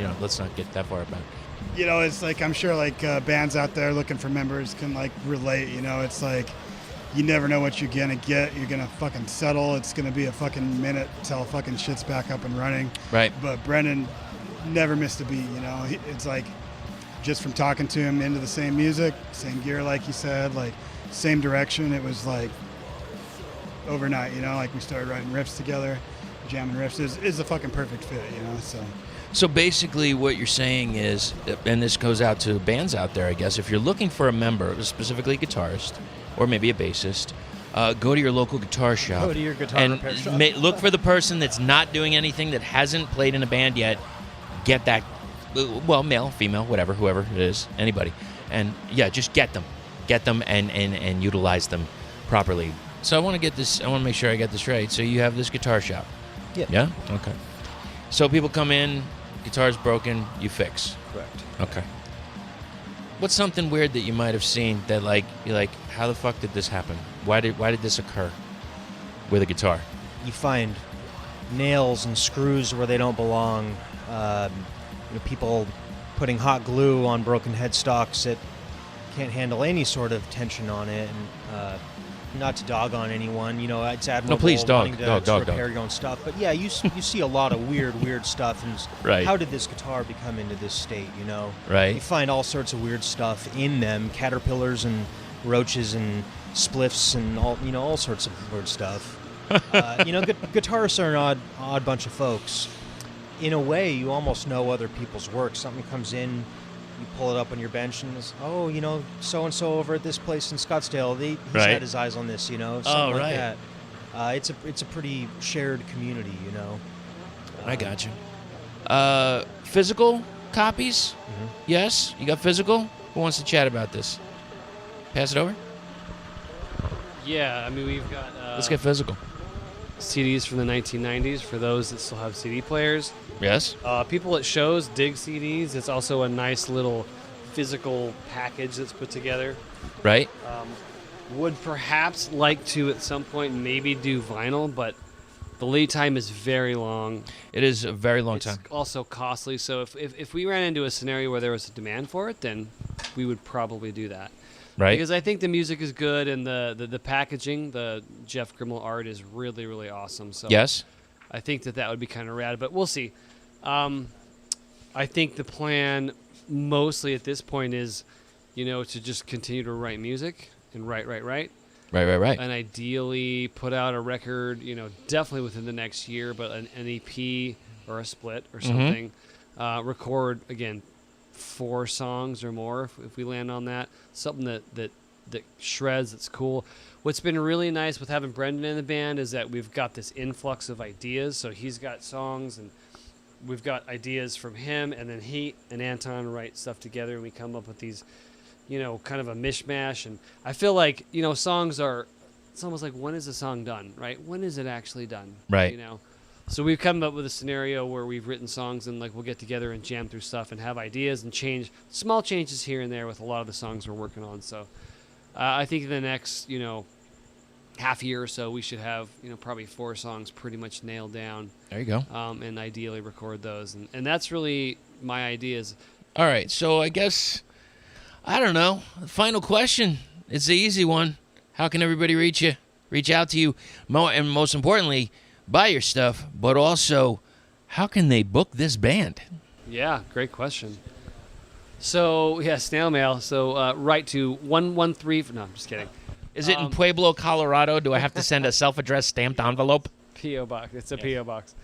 know, let's not get that far about it. You know, it's like I'm sure like bands out there looking for members can like relate. You know, it's like you never know what you're gonna get. You're gonna fucking settle. It's gonna be a fucking minute till fucking shit's back up and running. Right. But Brendan never missed a beat. It's like just from talking to him into the same music, same gear, like you said, like same direction. It was like overnight. Like we started writing riffs together, jamming riffs. Is a fucking perfect fit. So basically what you're saying is, and this goes out to bands out there, I guess, if you're looking for a member, specifically a guitarist or maybe a bassist, go to your local guitar shop. Go to your guitar and repair shop. Look for the person that's not doing anything, that hasn't played in a band yet. Get that, well, male, female, whatever, whoever it is, anybody. And yeah, just get them and utilize them properly. So I want to make sure I get this right. So you have this guitar shop. Yeah. Yeah? Okay. So people come in, guitar's broken, you fix. Correct. Okay. What's something weird that you might have seen that you're like, how the fuck did this happen? Why did this occur with a guitar? You find nails and screws where they don't belong. People putting hot glue on broken headstocks that can't handle any sort of tension on it. And not to dog on anyone, it's admirable. No, please, wanting dog. to repair your own stuff. But yeah, you see a lot of weird stuff. And right. How did this guitar become into this state? Right. You find all sorts of weird stuff in them, caterpillars and roaches and spliffs and all sorts of weird stuff. Guitarists are an odd bunch of folks. In a way, you almost know other people's work. Something comes in, you pull it up on your bench, and it's, so-and-so over at this place in Scottsdale, he's right. had his eyes on this, something right. like that. It's a pretty shared community, I got you. Physical copies? Mm-hmm. Yes? You got physical? Who wants to chat about this? Pass it over? Yeah, we've got... Let's get physical. CDs from the 1990s for those that still have CD players. Yes. People at shows dig CDs. It's also a nice little physical package that's put together. Right. Would perhaps like to at some point maybe do vinyl, but the lead time is very long. It is a very long time. It's also costly. So if we ran into a scenario where there was a demand for it, then we would probably do that. Right. Because I think the music is good and the packaging, the Jeff Grimmel art is really, really awesome. So yes. I think that would be kind of rad, but we'll see. I think the plan mostly at this point is, to just continue to write music and write. Right. And ideally put out a record, definitely within the next year, but an EP or a split or something. Record, again, 4 songs or more if we land on that. Something that shreds, that's cool. What's been really nice with having Brendan in the band is that we've got this influx of ideas. So he's got songs and we've got ideas from him, and then he and Anton write stuff together and we come up with these, kind of a mishmash. And I feel like, songs are, it's almost like, when is a song done, right? When is it actually done? Right. So we've come up with a scenario where we've written songs and we'll get together and jam through stuff and have ideas and change small changes here and there with a lot of the songs we're working on. So I think in the next, half year or so, we should have, probably 4 songs pretty much nailed down. There you go. And ideally record those. And that's really my ideas. All right. So I guess, I don't know. The final question. It's the easy one. How can everybody reach you? Reach out to you? And most importantly, buy your stuff, but also, how can they book this band? Yeah, great question. So, snail mail. So, write to 113... No, I'm just kidding. Is it in Pueblo, Colorado? Do I have to send a self-addressed stamped envelope? P.O. Box. It's a P.O. Box.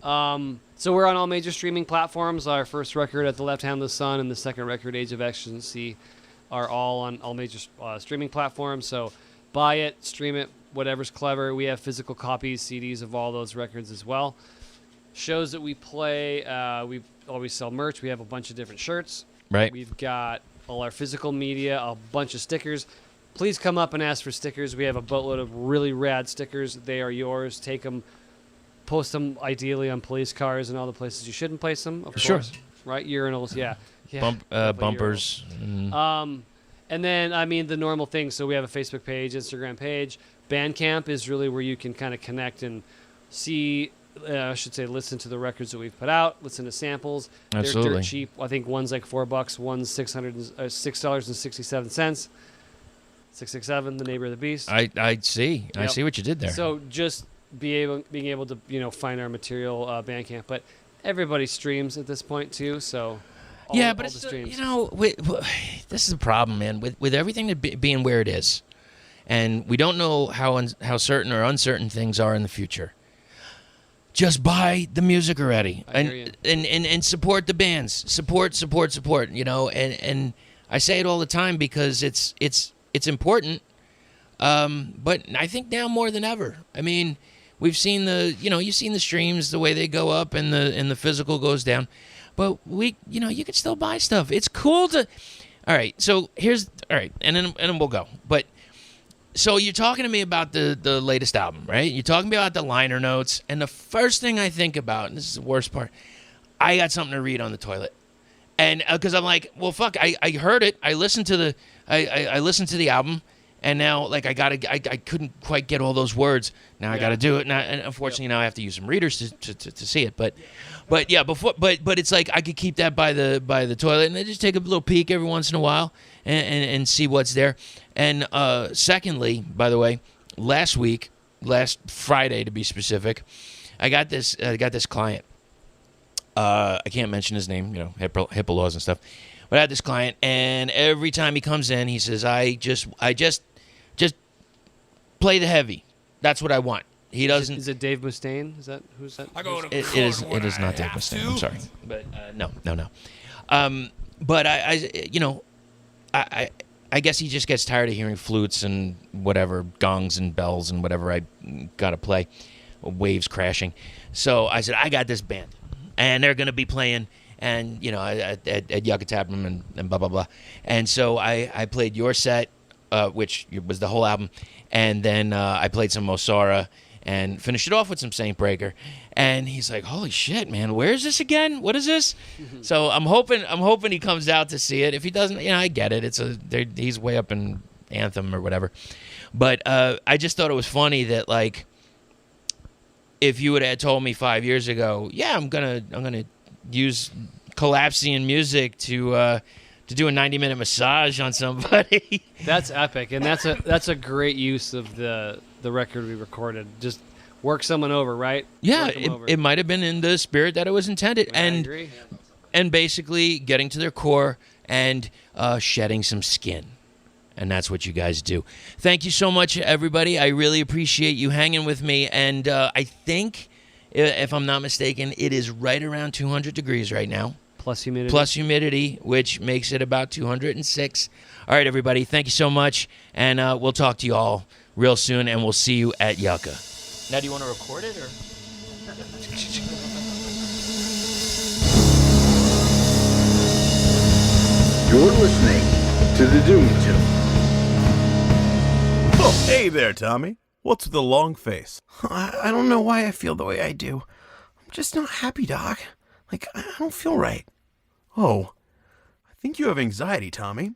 So we're on all major streaming platforms. Our first record, At the Left Hand of the Sun, and the second record, Age of Exigency, are all on all major streaming platforms. So buy it, stream it, whatever's clever. We have physical copies, CDs of all those records as well. Shows that we play, we always sell merch. We have a bunch of different shirts. Right. We've got all our physical media, a bunch of stickers. Please come up and ask for stickers. We have a boatload of really rad stickers. They are yours. Take them, post them ideally on police cars and all the places you shouldn't place them, of course. Right? Urinals, yeah. Bumpers. Urinals. And then, the normal things. So we have a Facebook page, Instagram page. Bandcamp is really where you can kind of connect and see, listen to the records that we've put out, listen to samples. Absolutely. They're dirt cheap. I think one's like $4, one's $6.67. 667, The Neighbor of the Beast. I see. I Yep. see what you did there. So just being able to find our material Bandcamp, but everybody streams at this point too. So yeah, but all it's the streams. this is a problem, man. With everything being where it is, and we don't know how certain or uncertain things are in the future. Just buy the music already, and support the bands. Support. And I say it all the time because it's important. But I think now more than ever. I mean, we've seen you've seen the streams, the way they go up and the physical goes down. But you can still buy stuff. It's cool to. All right, so and then we'll go. But so you're talking to me about the latest album, right? You're talking about the liner notes, and the first thing I think about, and this is the worst part, I got something to read on the toilet, and because I'm like, well, fuck, I heard it, I listened to the album, and now like I couldn't quite get all those words. Now I got to do it, and unfortunately now I have to use some readers to see it, but yeah, but it's like I could keep that by the toilet, and I just take a little peek every once in a while and see what's there. And secondly, by the way, last Friday to be specific, I got this client. I can't mention his name, HIPAA laws and stuff. But I had this client, and every time he comes in, he says, "I just play the heavy. That's what I want." He doesn't. Is it Dave Mustaine? Is that who's that? It is not Dave Mustaine. I'm sorry, but no. But I guess he just gets tired of hearing flutes and whatever, gongs and bells and whatever I gotta play, waves crashing. So I said, I got this band, and they're gonna be playing, and at Yucca Tavern and blah blah blah. And so I played your set, which was the whole album, and then I played some Mosara and finished it off with some Saint Breaker. And he's like, "Holy shit, man! Where is this again? What is this?" So I'm hoping he comes out to see it. If he doesn't, I get it. He's way up in Anthem or whatever. But I just thought it was funny that like, if you would have told me 5 years ago, yeah, I'm gonna use Collapsian music to do a 90-minute massage on somebody. That's epic, and that's a great use of the record we recorded. Just work someone over, right? Yeah, it might have been in the spirit that it was intended, I agree. And basically getting to their core and shedding some skin. And that's what you guys do. Thank you so much, everybody. I really appreciate you hanging with me. And I think, if I'm not mistaken, it is right around 200 degrees right now. Plus humidity, which makes it about 206. All right, everybody. Thank you so much. And we'll talk to you all real soon. And we'll see you at Yucca. Now, do you want to record it, or? You're listening to the Doom Tomb. Oh, hey there, Tommy. What's with the long face? I don't know why I feel the way I do. I'm just not happy, Doc. Like, I don't feel right. Oh, I think you have anxiety, Tommy.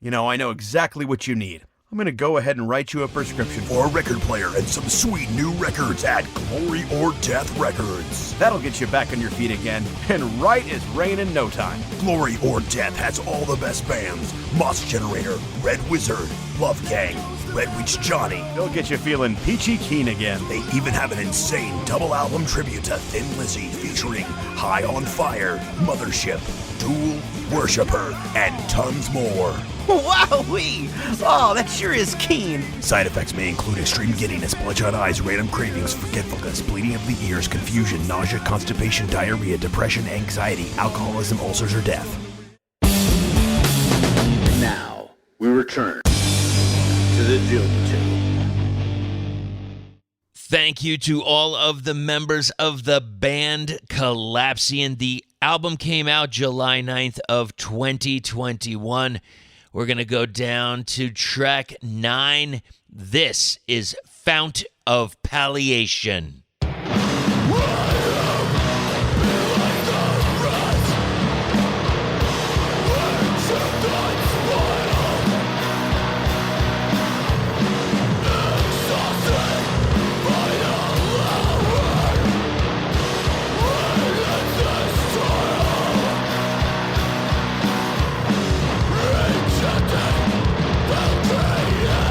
I know exactly what you need. I'm going to go ahead and write you a prescription for a record player and some sweet new records at Glory or Death Records. That'll get you back on your feet again, and right as rain in no time. Glory or Death has all the best bands: Moss Generator, Red Wizard, Love Gang, Red Witch Johnny. They'll get you feeling peachy keen again. They even have an insane double album tribute to Thin Lizzy featuring High on Fire, Mothership, Duel, Worshipper, and tons more. Wowee! Oh, that sure is keen. Side effects may include extreme giddiness, bloodshot eyes, random cravings, forgetfulness, bleeding of the ears, confusion, nausea, constipation, diarrhea, depression, anxiety, alcoholism, ulcers, or death. Now, we return to the Doom Tomb. Thank you to all of the members of the band Collapsian. The album came out July 9th of 2021. We're going to go down to track 9. This is Fount of Palliation. Rejected, well created.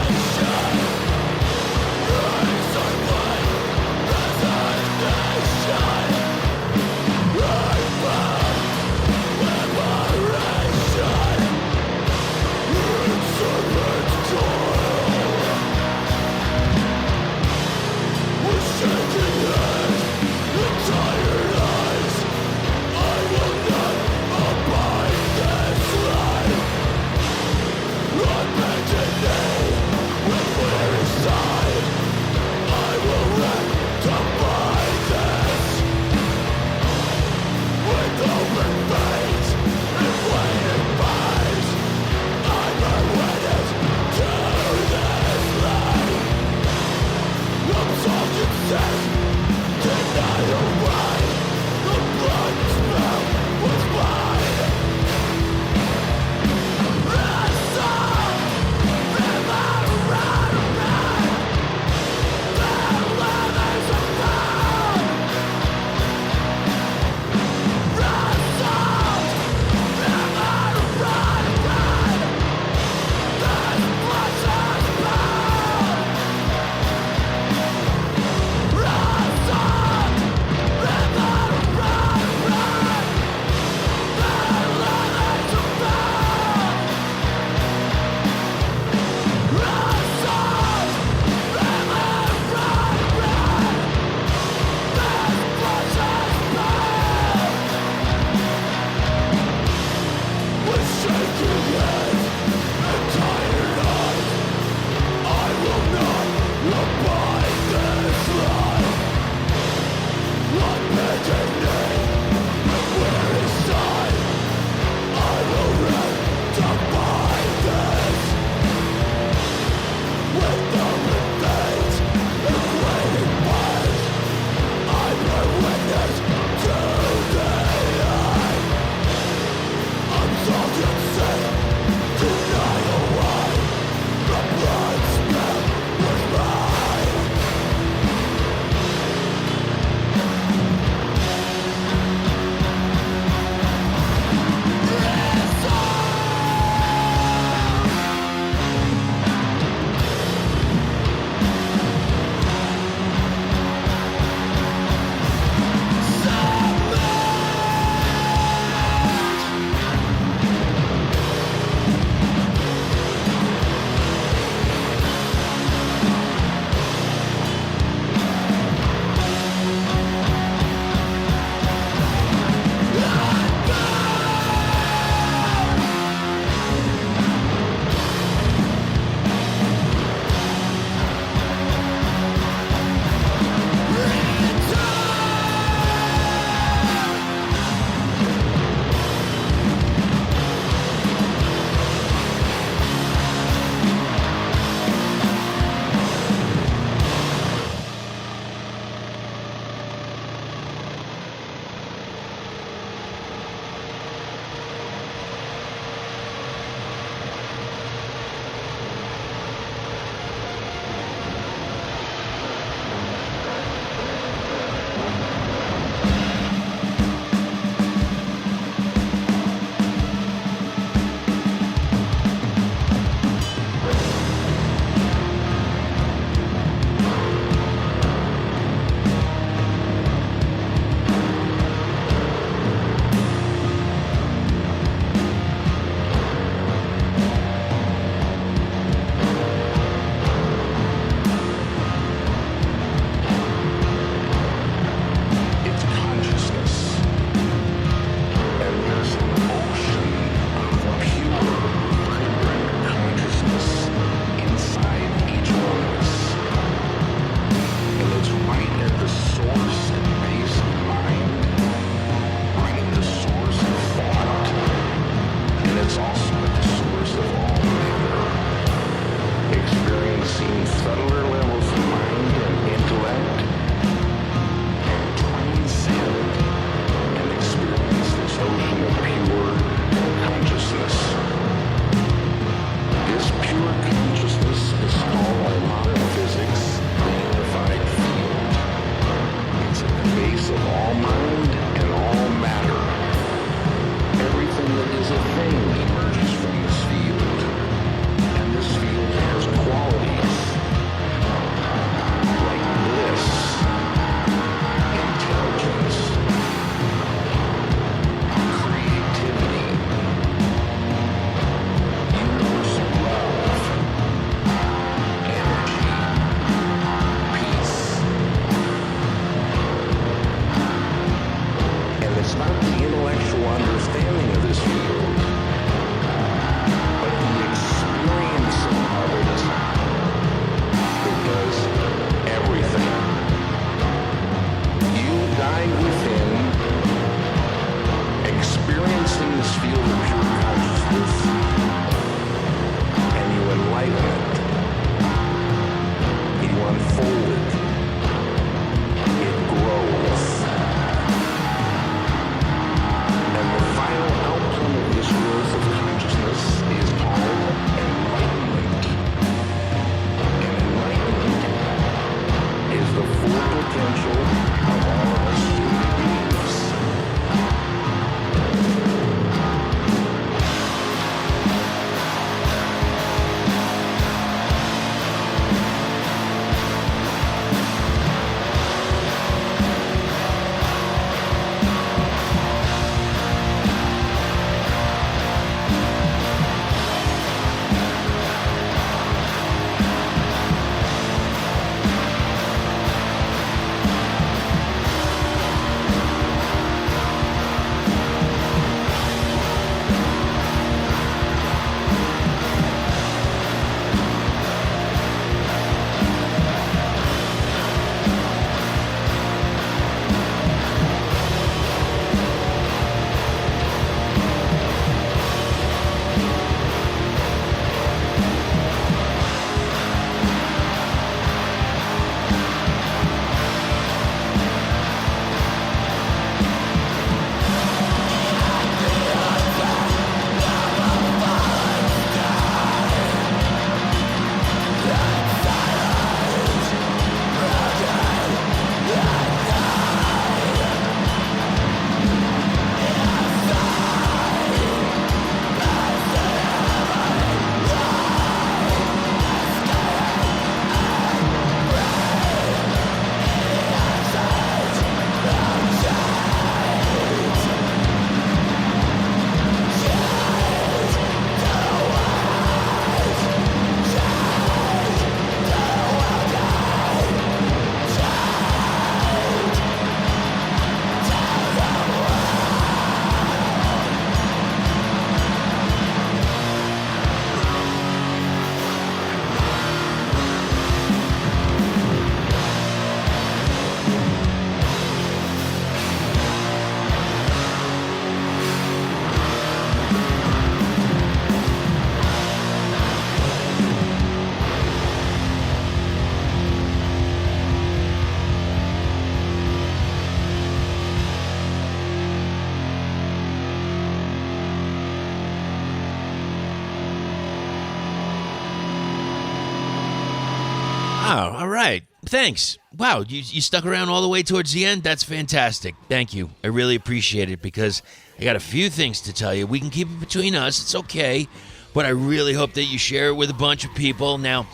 Oh, all right. Thanks. Wow, you stuck around all the way towards the end? That's fantastic. Thank you. I really appreciate it because I got a few things to tell you. We can keep it between us. It's okay. But I really hope that you share it with a bunch of people. Now,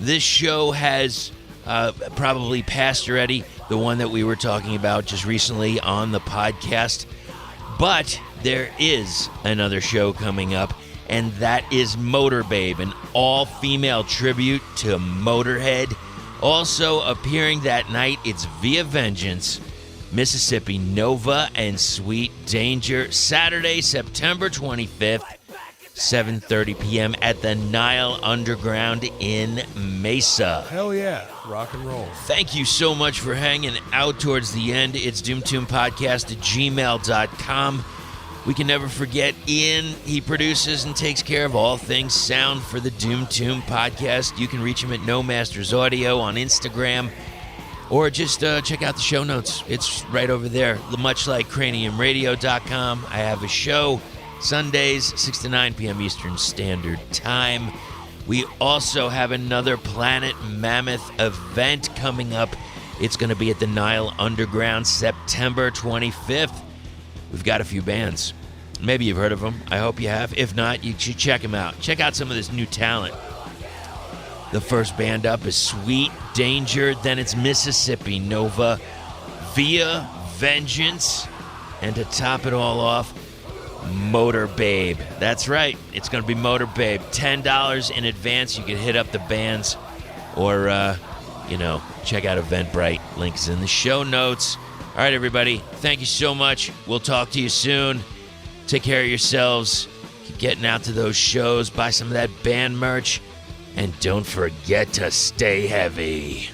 this show has probably passed already, the one that we were talking about just recently on the podcast. But there is another show coming up, and that is Motorbabe, an all-female tribute to Motorhead. Also appearing that night, it's Via Vengeance, Mississippi Nova, and Sweet Danger, Saturday, September 25th, 7:30 p.m. at the Nile Underground in Mesa. Hell yeah, rock and roll. Thank you so much for hanging out towards the end. It's doomtombpodcast@gmail.com. We can never forget Ian. He produces and takes care of all things sound for the Doom Tomb podcast. You can reach him at No Masters Audio on Instagram, or just check out the show notes. It's right over there, much like craniumradio.com. I have a show Sundays, 6 to 9 p.m. Eastern Standard Time. We also have another Planet Mammoth event coming up. It's going to be at the Nile Underground, September 25th. We've got a few bands. Maybe you've heard of them. I hope you have. If not, you should check them out. Check out some of this new talent. The first band up is Sweet Danger. Then it's Mississippi Nova, Via Vengeance. And to top it all off, Motorbabe. That's right. It's going to be Motorbabe. $10 in advance. You can hit up the bands or, check out Eventbrite. Link is in the show notes. All right, everybody. Thank you so much. We'll talk to you soon. Take care of yourselves. Keep getting out to those shows. Buy some of that band merch. And don't forget to stay heavy.